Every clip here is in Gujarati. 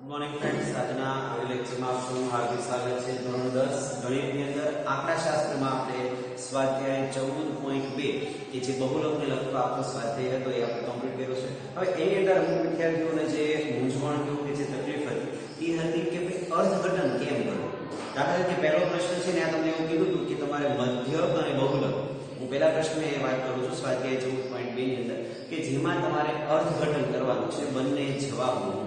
Good morning friends. આજના લેક્ચરમાં આપનું હાર્દિક સ્વાગત છે। ધોરણ 10 ગણિતની અંદર આંકડાશાસ્ત્રમાં આપણે સ્વાધ્યાય 14.2 કે જે બહુલકને લગતો આપણો સ્વાધ્યાય હતો એ આપણે કમ્પ્લીટ કર્યો છે। હવે એની અંદર અમુક વિદ્યાર્થીઓને જે મૂંઝવણ કે જે તકલીફ હતી એ હતી કે ભાઈ અર્થઘટન કેમ કરવું। દાખલા તરીકે પહેલો પ્રશ્ન છે ને આ તમને એવું કીધું હતું કે તમારે મધ્યક અને બહુલક, હું પહેલા પ્રશ્નમાં એ વાત કરું છું સ્વાધ્યાય 14.2 ની અંદર કે જેમાં તમારે અર્થઘટન કરવાનું છે બંને જવાબોનું।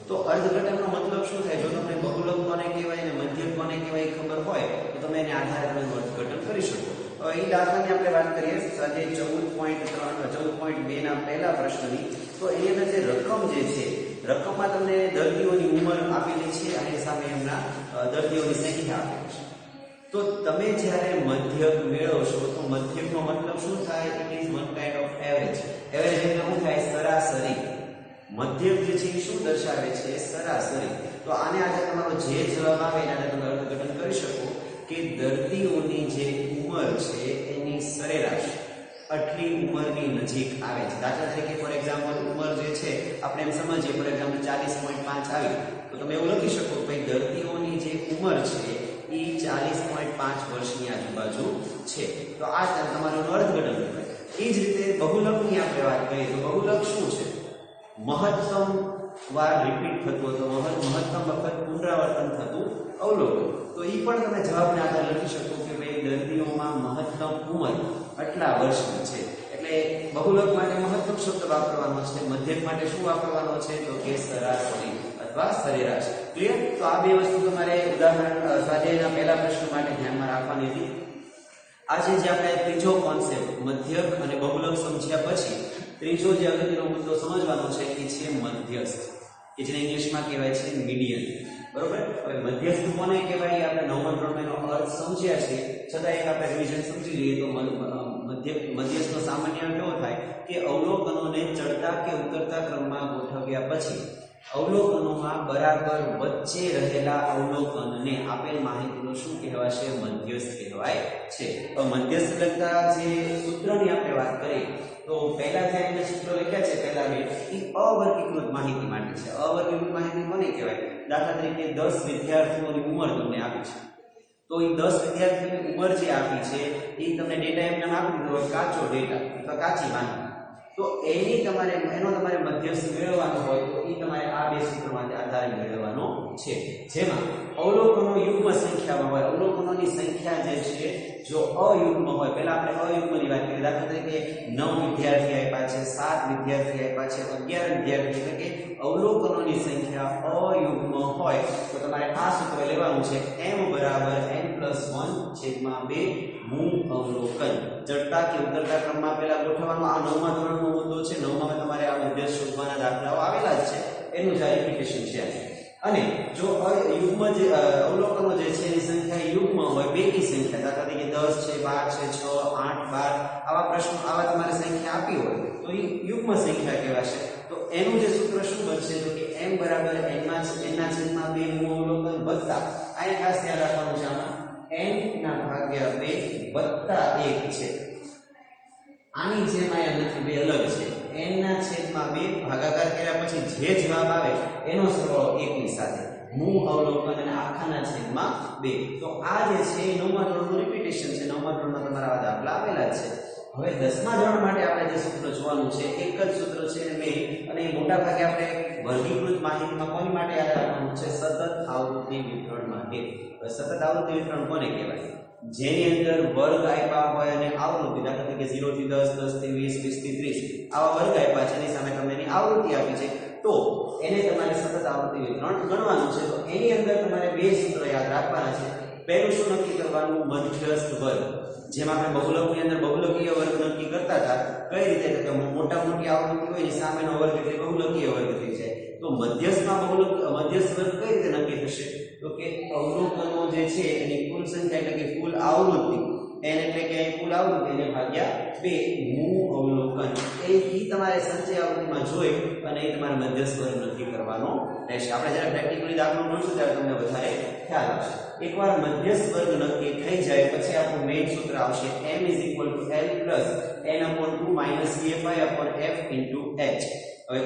तो अर्थघटन નો મતલબ શું થાય? જો તમને બહુલક કોને કહેવાય અને મધ્યક કોને કહેવાય ખબર હોય તો તમે એને આધારે તમે અર્થઘટન કરી શકો। હવે એ દાખલાની આપણે વાત કરીએ સ્વાધ્યાય 14.2 ના પહેલા પ્રશ્નની, તો એની અંદર જે રકમ જે છે, રકમમાં તમને દર્દીઓની ઉંમર આપેલી છે અને સામે એમના દર્દીઓની સંખ્યા આપેલી છે। તો તમે જ્યારે મધ્યક મેળવશો તો મધ્યકનો મતલબ શું થાય? It is one kind of average. Average એટલે શું થાય? સરાસરી। મધ્યક જે છે શું દર્શાવે છે? સરાસરી। તો આને આજે તમારો જે જવાબ આવે એના આધારે તમે અર્થઘટન કરી શકો કે દર્દીઓની જે ઉંમર છે એની સરેરાશ આટલી ઉંમરની નજીક આવે છે। દાખલા તરીકે ફોર એક્ઝામ્પલ ઉંમર જે છે આપણે એમ સમજીએ ફોર એક્ઝામ્પલ 40.5 આવી તો તમે એવું લખી શકો કે ભાઈ દર્દીઓની જે ઉંમર છે એ 40.5 વર્ષની આજુબાજુ છે। તો આ તમારું અર્થઘટન કહેવાય। એ જ રીતે બહુલકની આપણે વાત કરીએ તો બહુલક શું છે? મહત્તમ વાર રિપીટ થતું હતું, મહત્તમ વખત પુનરાવર્તન થતું અવલોકન। તો એ પણ તમે જવાબના આધારે લખી શકો કે ભાઈ દર્દીઓમાં મહત્તમ ઉંમર આટલા વર્ષની છે। એટલે બહુલક માટે મહત્તમ શબ્દ વાપરવાનો છે, મધ્યક માટે શું વાપરવાનો છે? તો કે સરાસરી અથવા સરેરાશ। ક્લિયર? તો આ બે વસ્તુ તમારે ઉદાહરણ સ્વાધ્યાયના પહેલા પ્રશ્ન માટે ધ્યાનમાં રાખવાની હતી। આજે જે આપણે ત્રીજો કોન્સેપ્ટ મધ્યક અને બહુલક સમજ્યા પછી ત્રીજો જે અગત્યનો મુદ્દો સમજવાનો છે એ છે મધ્યસ્થ, કે જેને ઇંગ્લિશમાં કહેવાય છે મીડિયન। બરોબર? હવે મધ્યસ્થ કોને કહેવાય આપણે નવમા ધોરણમાં એનો અર્થ સમજ્યા છે, છતાં એક આપણે રિવિઝન સમજી લઈએ તો મધ્યસ્થનો સામાન્ય કેવો થાય કે અવલોકનોને ચડતા કે ઉતરતા ક્રમમાં ગોઠવ્યા પછી અવલોકનોમાં બરાબર વચ્ચે રહેલા અવલોકનને આપેલ માહિતીનો શું કહેવાશે? મધ્યસ્થ કહેવાય છે। તો મધ્યસ્થ લગતા જે સૂત્રની આપણે વાત કરીએ તો પહેલા જે આપણે સૂત્ર લખ્યા છે પહેલા બે એ અવર્ગીકૃત માહિતી માટે છે। અવર્ગીકૃત માહિતી કોને કહેવાય? દાખલા તરીકે 10 વિદ્યાર્થીઓની ઉંમર તમને આપી છે, તો એ 10 વિદ્યાર્થીઓની ઉંમર જે આપી છે એ તમને ડેટા એમને આપી દીધો કાચો ડેટા અથવા કાચી માહિતી, તો એનો તમારે મધ્યસ્થ મેળવવાનો હોય તો એ તમારે આ બે સૂત્રોમાંથી આધારે મેળવવાનો છે। જેમાં અવલોકનો યુગ્મ સંખ્યામાં હોય, અવલોકનોની સંખ્યા જે છે જો અયુગ્મ હોય, પહેલા આપણે અયુગ્મની વાત કરીએ, દાખલા તરીકે 9 વિદ્યાર્થી આપ્યા છે, 7 વિદ્યાર્થી આપ્યા છે, 11 વિદ્યાર્થી, એટલે કે અવલોકનોની સંખ્યા અયુગ્મ હોય તો તમારે આ સૂત્ર લેવાનું છે m = n+1/2 મૂળ અવલોકન। ચડતા કે ઉતરતા ક્રમમાં પહેલા ગોઠવવાનો આ નવમા ધોરણનો મુદ્દો છે। નવમામાં તમારે આ મધ્યસ્થ શોધવાના દાખલાઓ આવેલા જ છે, એનું જ રિપીટેશન છે। અને જો યુગ્મ જે અવલોકનો જે છે એની સંખ્યા યુગ્મ હોય, બેકી સંખ્યા, દાખલા તરીકે 10 છે, 12 છે, 6, 8, 12 આવા પ્રશ્નો આવા તમારે સંખ્યા આપી હોય તો એ યુગ્મ સંખ્યા કહેવાશે। તો એનું જે સૂત્ર શું બનશે? તો કે m = n/2 મૂળ અવલોકન વત્તા, આ ખાસ ધ્યાન રાખવાનું છે, આમાં n/2 વત્તા 1 છે। આની જેમ આયા નથી, બે અલગ છે। n/2 ભાગાકાર કર્યા પછી જે જવાબ આવે એનો સરવાળો 1 ની સાથે મૂળ અવલોકન અને આખાના છેદમાં 2। તો આ જે છે એ નવમા ધોરણનું રિપીટેશન છે। નવમા ધોરણમાં તમારા આ દાખલા આવેલા છે। હવે 10મા ધોરણ માટે આપણે જે સૂત્ર જોવાનું છે એક જ સૂત્ર છે મેઇન, અને એ મોટા ભાગે આપણે વર્ગીકૃત માહિતીમાં કોની માટે યાદ રાખવાનું છે? સતત આવૃત્તિ વિતરણ માટે। સતત આવૃત્તિ વિતરણ કોને કહેવાય? જેની અંદર વર્ગ આપ્યા હોય અને આવૃત્તિ, દાખલા તરીકે 0 થી 10, 10 થી 20, 20 થી 30 આવા વર્ગ આપ્યા છે, એની સામે તમને એની આવૃત્તિ આપી છે, તો એને તમારે સતત આવૃત્તિ વિતરણ ગણવાનું છે। તો એની અંદર તમારે બે સૂત્ર યાદ રાખવાના છે। પહેલું શું નક્કી કરવાનું? મધ્યસ્થ વર્ગ। જેમ આપણે બહુલકની અંદર બહુલકીય વર્ગ નક્કી કરતા હતા, કઈ રીતે? કે મોટા મોટી આવૃત્તિ હોય એની સામેનો વર્ગ એટલે બહુલકીય વર્ગ થઈ જાય। તો મધ્યસ્થમાં મધ્યસ્થ વર્ગ કઈ રીતે નક્કી થશે? તો કે અવલોકનો જે છે એની કુલ સંખ્યા એટલે કે કુલ આવૃત્તિ, n એટલે કે કુલ આવૃત્તિ એને ભાગ્યા 2 મૂળ અવલોકન, એ તમારે સંચય આવૃત્તિમાં જોઈ અને એ તમારે મધ્યસ્થ વર્ગ નક્કી કરવાનો રહેશે। આપણે જ્યારે પ્રેક્ટિકલી દાખલો ગણશું ત્યારે તમને વધારે ખ્યાલ આવશે। એકવાર મધ્યસ્થ વર્ગ નક્કી થઈ જાય પછી આપણું મેઇન સૂત્ર આવશે m = l + n/2 - dφ/f * h। હવે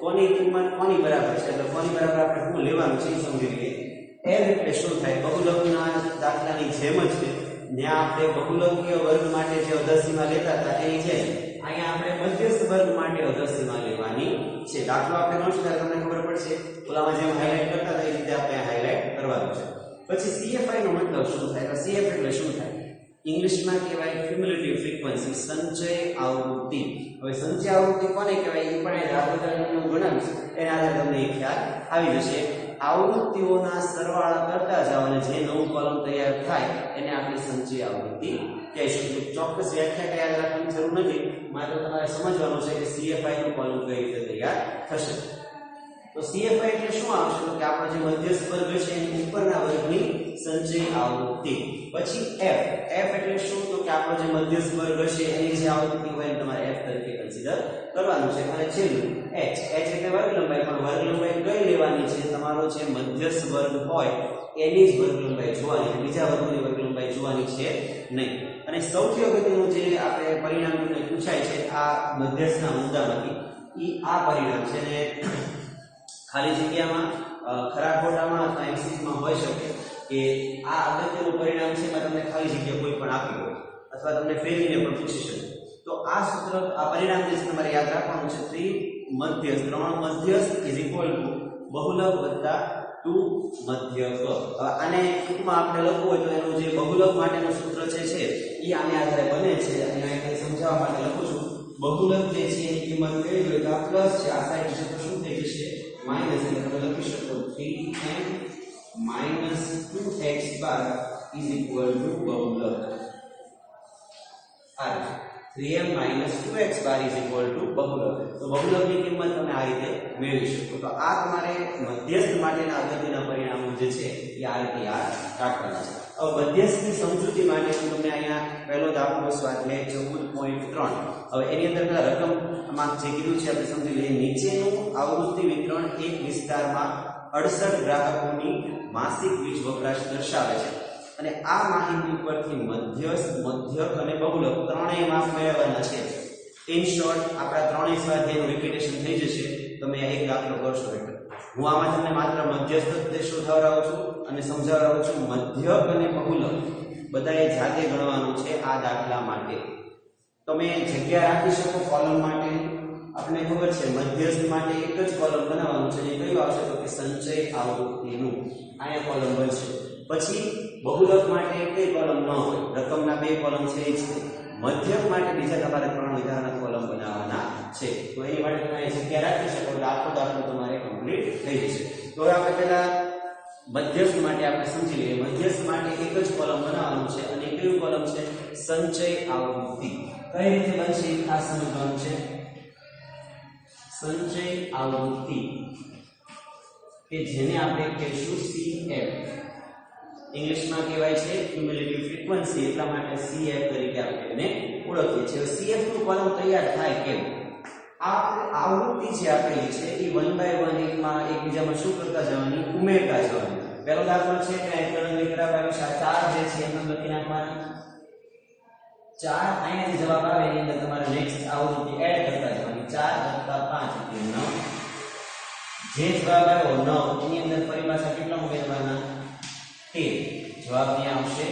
કોની કિંમત કોની બરાબર છે એટલે કોની બરાબર આપણે શું લેવાનું છે એ સમજી લઈએ f એટલે શું થાય બહુલકના દાખલાની જેમ જ છે જ્યાં આપણે બહુલકીય વર્ગ માટે જે અધસીમા લેતા હતા એની જેમ અહીંયા આપણે મધ્યસ્થ વર્ગ માટે અધસીમા લેવાની છે દાખલો આપણે ગણશું ત્યારે તમને ખબર પડશે ઓલામાં જેમ હાઇલાઇટ કરતા હતા એ રીતે આપણે હાઇલાઇટ કરવાનું છે પછી CFI નો મતલબ શું થાય તો CF એટલે શું થાય ઇંગ્લિશમાં કહેવાય ક્યુમ્યુલેટિવ ફ્રીક્વન્સી સંચય આવૃત્તિ હવે સંચય આવૃત્તિ કોને કહેવાય એ પણ આપણે ગણાવીશું એના આધારે તમને એક ખ્યાલ આવી જશે આવૃત્તિઓના સરવાળા કરતા જાવ અને જે નવું કોલમ તૈયાર થાય એને આપણે સંચય આવૃત્તિ કહીશું ચોક્કસ વ્યાખ્યા યાદ રાખવાની જરૂર નથી માત્ર તમારે સમજવાનું છે કે CFI નું કોલમ કઈ રીતે તૈયાર થશે તો CFI એટલે શું આવશે તો કે આપણો જે મધ્યસ્થ વર્ગ છે એની ઉપરના વર્ગની સંચય આવૃત્તિ પછી f એટલે શું તો કે આપણો જે મધ્યસ્થ વર્ગ છે એની જે આવૃત્તિ હોય એને તમારે f તરીકે કન્સિડર કરવાનું છે અને છેલ્લું h એટલે વર્ગ લંબાઈ પણ વર્ગ લંબાઈ કઈ લેવાની છે તમારો જે મધ્યસ્થ વર્ગ હોય એની જ વર્ગ લંબાઈ જોવાની બીજા વર્ગની વર્ગ લંબાઈ જોવાની છે નહીં અને સૌથી અગત્યનું જે આપણે પરિણામ તમને પૂછાય છે આ મધ્યસ્થના મુદ્દામાંથી ઈ આ પરિણામ છે ને ખાલી જગ્યામાં ખરા ખોટામાં અથવા એમસીક્યુમાં હોઈ શકે કે આ અગત્યનું પરિણામ છે એમાં તમને ખાલી જગ્યા કોઈ પણ આપી હોય અથવા તમને ફેરીને પણ પૂછી શકે તો આ સૂત્ર આ પરિણામ જે તમારે યાદ રાખવાનું છે 3 મધ્યસ્થ બહુલક વત્તા 2 મધ્યક આને ટૂંકમાં આપણે લખવું હોય તો એનું જે બહુલક માટેનું સૂત્ર છે એ આને આધારે બને છે અને અહીં સમજાવવા માટે લખું છું બહુલક જે છે એની કિંમત કઈ હોય તો આ પ્લસ છે આ સાઈડ છે તો શું થઈ જશે માઈનસ એટલે તમે લખી શકો 3m 2x બાર બહુલક આ 3m 2x બાર બહુલક તો બહુલકની કિંમત તમે આ રીતે મેળવી શકો તો આ તમારે મધ્યસ્થ માટેના અગત્યના પરિણામો જે છે એ આ રીતે યાદ રાખવાના છે હવે મધ્યસ્થની સમજૂતી માટે હું તમને અહીંયા પહેલો દાખલો સ્વાધ્યાય 14.3 હવે એની અંદર પેલા રકમમાં જે કીધું છે આપણે સમજી લઈએ નીચેનું આવૃત્તિ વિતરણ એક વિસ્તારમાં 68 ગ્રાહકોની માસિક વીજ વપરાશ દર્શાવે છે અને આ માહિતી પરથી મધ્યસ્થ મધ્યક અને બહુલક ત્રણેય માપ મેળવવાના છે ઇન શોર્ટ આપણા ત્રણેય સ્વાધ્યાયનું રિપીટેશન થઈ જશે તમે એક દાખલો કરશો એટલે હું આમાં તમને માત્ર મધ્યસ્થ જ શોધાવડાવું છું અને સમજાવડાવું છું મધ્યક અને બહુલક બધાએ જાતે ગણવાનું છે આ દાખલા માટે તમે જગ્યા રાખી શકો કોલમ માટે આપણે ખબર છે મધ્યસ્થ માટે એક જ કોલમ બનાવવાનું છે જે કયું આવશે તો કે સંચય આવૃત્તિનું અહીંયા કોલમ બનશે પછી બહુલક માટે કઈ કોલમ ન હોય રકમના બે કોલમ છે એ છે મધ્યક માટે બીજા તમારે ત્રણ વિધાનના કોલમ બનાવવાના છે તો એની માટે તમે જગ્યા રાખી શકો એટલે આખો દાખલો તમારે કમ્પ્લીટ થઈ જશે તો હવે આપણે પહેલા મધ્યસ્થ માટે આપણે સમજી લઈએ મધ્યસ્થ માટે એક જ કોલમ બનાવવાનું છે અને કયું કોલમ છે સંચય આવૃત્તિ કઈ રીતે બનશે ખાસ સમજવાનું છે સંચય આવૃત્તિ કે જેને આપણે કહીશું CF ઇંગ્લિશમાં કહેવાય છે ક્યુમ્યુલેટિવ ફ્રીક્વન્સી એટલા માટે CF તરીકે આપણે એને ઓળખીએ છીએ CF નું કોલમ તૈયાર થાય કેમ આ આવૃત્તિ જે આપેલી છે એ 1 by 1 એકમાં એકબીજામાં શું કરતા જવાની ઉમેરતા જવાની પહેલો દાખલો છે કે એકલન કરાવ્યું છે 4 જે છે એમાં લખી નાખવાના 4 અહીંયા જે જવાબ આવે એની અંદર તમારે નેક્સ્ટ આવૃત્તિ એડ કરતા જવાની 4 + 5 એટલે 9 જે જવાબ આવ્યો 9 એની અંદર ફરી પાછા કેટલા ઉમેરવાના 13 જવાબ ત્યાં આવશે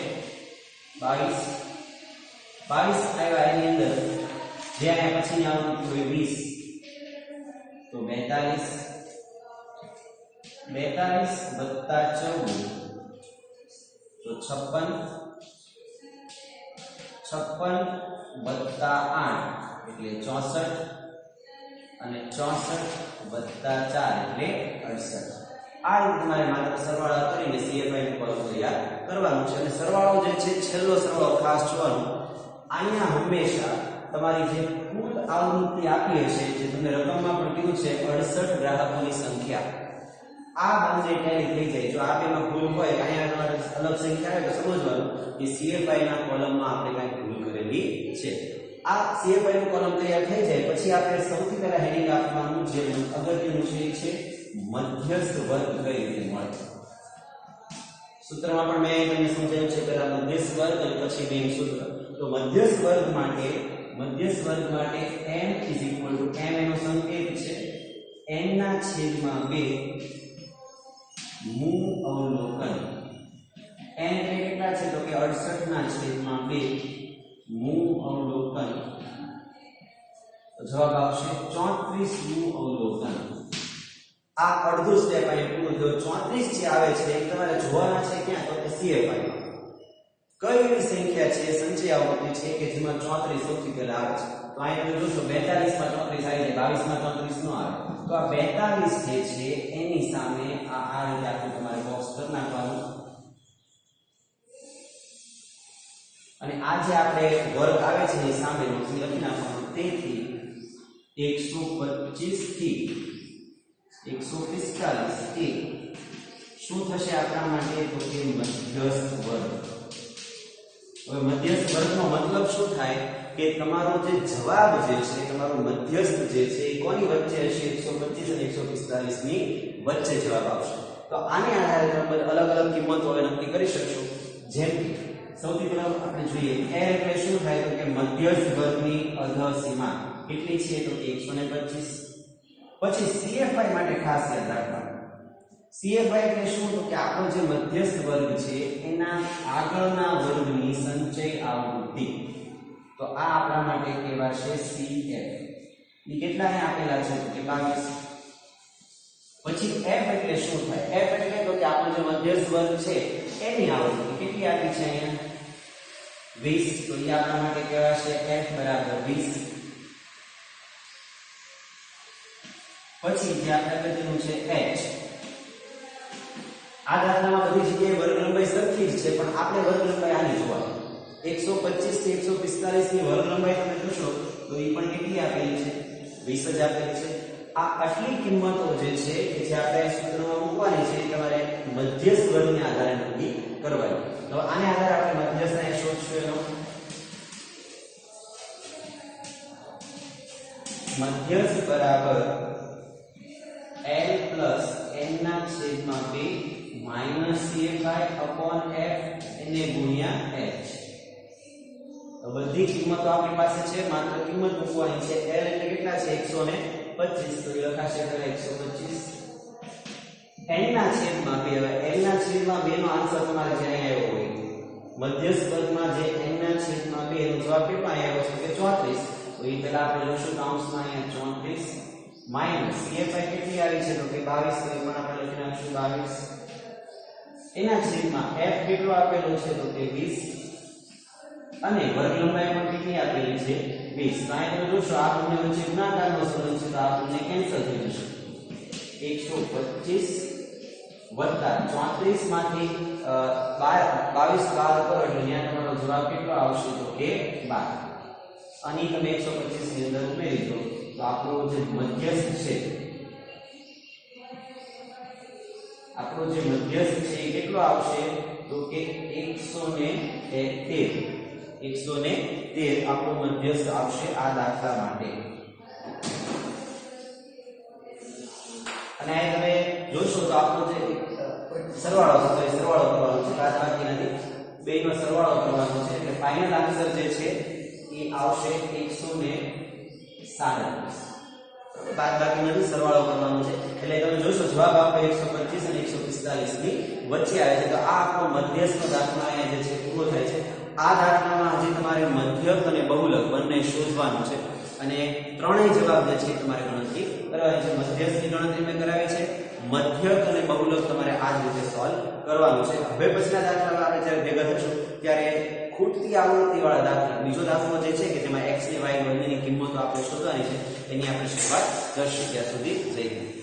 22 આવ્યા એની અંદર જે આયા પછીની આવૃત્તિ હોય 20 તો 42 + 14 તો 56 + 8 એટલે 64 અને 64 + 4 એટલે 68 આ રીતે તમારે માત્ર સરવાળા કરીને CFI નું કોલમ તૈયાર કરવાનું છે અને સરવાળો જે છે છેલ્લો સરવાળો ખાસ જોવાનો અહીંયા હંમેશા તમારી જે કુલ આવૃત્તિ આપી હશે જે તમને રકમમાં પણ કીધું છે 68 ગ્રાહકોની સંખ્યા આ બંને ટેલી થઈ જાય જો આ બેમાં ભૂલ હોય અહીંયા તમારે અલગ સંખ્યા આવે તો સમજવાનું કે CFI ના કોલમમાં આપણે કંઈક ભૂલ કરેલી છે આ CFI નું કોલમ તૈયાર થઈ જાય પછી આપણે સૌથી પહેલા હેડિંગ આપવાનું જે અગત્યનું છે મધ્યસ્થ વર્ગ કઈ રીતે મળે સૂત્રમાં પણ મેં તમને સમજાવ્યું છે પહેલા મધ્યસ્થ વર્ગ અને પછી મેઇન સૂત્ર તો મધ્યસ્થ વર્ગ માટે m m એનો સંકેત છે n ના છેદમાં 2 મૂળ અવલોકન n એટલે કેટલા છે તો કે 68 ના છેદમાં 2 મૂળ અવલોકન તો જવાબ આવશે 34 મૂળ અવલોકન આ અડધું સ્ટેપ અહીં પૂરું થયું 34 જે આવે છે એ તમારે જોવાના છે ક્યાં તો કે CFI માં કઈ એવી સંખ્યા છે સંચય આવૃત્તિ છે કે જેમાં 34 સૌથી પહેલા આવે છે તો અહીં તમે જોશો 42 માં 34 આવી જાય 22 માં 34 નો આવે તો આ 42 જે છે એની સામે આ રીતે આપણે તમારે બોક્સ કરી નાખવાનું અને આ જે આપણે વર્ગ આવે છે એ સામેનો લખી નાખવાનું તેથી 125 થી 145 થી શું થશે આપણા માટે તો કે મધ્યસ્થ વર્ગ હવે મધ્યસ્થ વર્ગનો મતલબ શું થાય કે તમારો જે જવાબ જે છે તમારો મધ્યસ્થ જે છે એ કોની વચ્ચે હશે 125 અને 145 ની વચ્ચે જવાબ આવશે તો આને આધારે તમે અલગ અલગ કિંમતો હવે નક્કી કરી શકશો જેમ કે સૌથી પહેલા આપણે જોઈએ l એટલે શું થાય તો કે મધ્યસ્થ વર્ગની અધસીમા કેટલી છે તો કે 125 પછી CFI માટે ખાસ યાદ રાખવાનું CFI એટલે શું તો કે આપણો જે મધ્યસ્થ વર્ગ છે એના આગળના વર્ગની સંચય આવૃત્તિ તો આ આપણા માટે કહેવાશે CF ની કેટલા અહીં આપેલા છે તો કે 22 પછી F એટલે શું થાય F એટલે તો કે આપણો જે મધ્યસ્થ વર્ગ છે એની આવૃત્તિ કેટલી આપી છે અહીંયા 20 તો એ આપણા માટે કહેવાશે F બરાબર 20 પછી જે આપણે કીધું છે H આ દાખલામાં બધી જગ્યાએ વર્ગ લંબાઈ સરખી જ છે પણ આપણે વર્ગ લંબાઈ આની જોવાની 125 થી 145 ની વર્ગ લંબાઈ તમે જોશો તો એ પણ કેટલી આપેલી છે 20 જ આપેલી છે આ આટલી કિંમતો જે છે કે જે આપણે સૂત્રમાં મૂકવાની છે તમારે મધ્યસ્થ વર્ગને આધારે નક્કી કરવાની તો આને આધારે આપણે મધ્યસ્થને શોધશું એનો મધ્યસ્થ બરાબર l plus n ના છેદમાં 2 minus CFI upon F એને ગુણ્યા H તો બધી કિંમતો આપણી પાસે છે માત્ર કિંમત મૂકવાની છે l એટલે કેટલા છે 125 તો એ લખાશે પહેલા 125 n ના છેદમાં 2 હવે l ના છેદમાં 2 નો આન્સર તમારે જે અહીં આવ્યો હોય મધ્યસ્થ વર્ગમાં જે n ના છેદમાં 2 નો જવાબ કેટલો આવ્યો છે કે 34 તો એ પહેલા આપણે લખશું કૌંસમાં અહીંયા 34 માઈનસ CFI કેટલી આવી છે તો કે 22 તો એ પણ આપણે લખી નાખશું 22 એના છેદમાં F કેટલો આપેલો છે તો કે 20 અને વર્ગ લંબાઈ પણ કેટલી આપેલી છે 20 તો અહીં તમે જોશો આ બંને વચ્ચે ગુણાકારનો સંબંધ છે તો આ બંને કેન્સલ થઈ જશે 125 34 માંથી 22 બાદ કરો એટલે અહીંયા તમારો જવાબ કેટલો આવશે તો કે 12 અને તમે 125 ની અંદર ઉમેરી દો તો આપણો જે મધ્યસ્થ છે એ કેટલો આવશે તો કે 113 આપણો મધ્યસ્થ આવશે આ દાખલા માટે અને અહીં તમે જોશો તો આપણો જે સરવાળો કરવાનો છે બાદબાકી નથી બેનો સરવાળો કરવાનો છે એટલે ફાઇનલ આન્સર જે છે એ આવશે 137 બાદબાકી નથી સરવાળો કરવાનો છે એટલે તમે જોશો જવાબ આપો 125 અને 145 ની વચ્ચે આવે છે તો આ આપણો મધ્યસ્થનો દાખલો અહીંયા જે છે પૂરો થાય છે આ દાખલામાં હજી તમારે મધ્યક અને બહુલક બંને શોધવાનું છે અને ત્રણેય જવાબ જે છે તમારે ગણતરી કરવાની છે મધ્યસ્થની ગણતરી મેં કરાવી છે મધ્યક અને બહુલક તમારે આ જ રીતે સોલ્વ કરવાનું છે હવે પછીના દાખલામાં આપણે જ્યારે ભેગા થશું ત્યારે ખૂટતી આવૃત્તિ વાળા દાખલા બીજો દાખલો જે છે કે જેમાં x અને y બંનેની કિંમતો આપણે શોધવાની છે એની આપણે શરૂઆત કરશું ત્યાં સુધી જય હિન્દ.